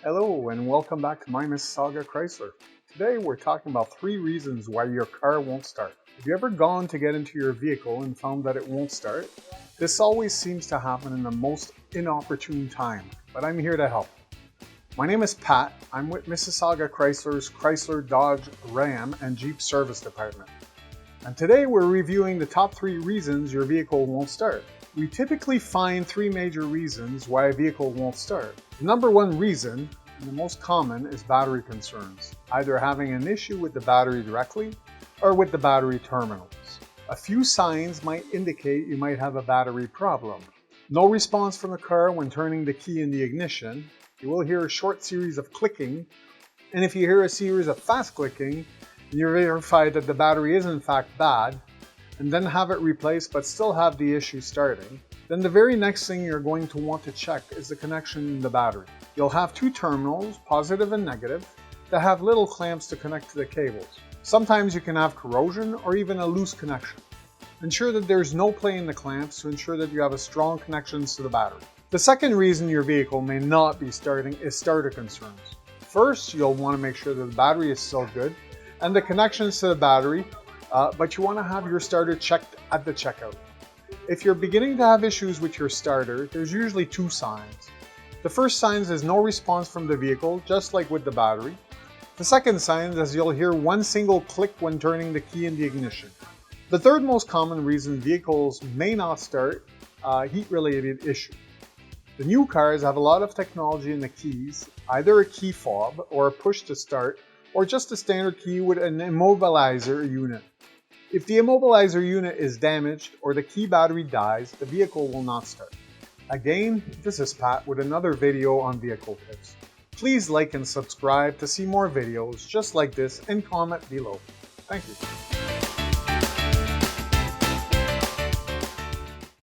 Hello and welcome back to my Mississauga Chrysler. Today we're talking about 3 reasons why your car won't start. Have you ever gone to get into your vehicle and found that it won't start? This always seems to happen in the most inopportune time, but I'm here to help. My name is Pat. I'm with Mississauga Chrysler's Chrysler, Dodge, Ram, and Jeep Service Department. And today we're reviewing the top 3 reasons your vehicle won't start. We typically find 3 major reasons why a vehicle won't start. The number 1 reason, and the most common, is battery concerns, either having an issue with the battery directly or with the battery terminals. A few signs might indicate you might have a battery problem. No response from the car when turning the key in the ignition. You will hear a short series of clicking, and if you hear a series of fast clicking, you verify that the battery is in fact bad, and then have it replaced but still have the issue starting, then the very next thing you're going to want to check is the connection in the battery. You'll have 2 terminals, positive and negative, that have little clamps to connect to the cables. Sometimes you can have corrosion or even a loose connection. Ensure that there's no play in the clamps to ensure that you have a strong connections to the battery. The second reason your vehicle may not be starting is starter concerns. First, you'll want to make sure that the battery is still good and the connections to the battery, but you want to have your starter checked at the checkout. If you're beginning to have issues with your starter, there's usually 2 signs. The first sign is no response from the vehicle, just like with the battery. The second sign is you'll hear one single click when turning the key in the ignition. The third most common reason vehicles may not start, heat-related issue. The new cars have a lot of technology in the keys, either a key fob or a push to start, or just a standard key with an immobilizer unit. If the immobilizer unit is damaged or the key battery dies, the vehicle will not start. Again, this is Pat with another video on vehicle tips. Please like and subscribe to see more videos just like this and comment below. Thank you.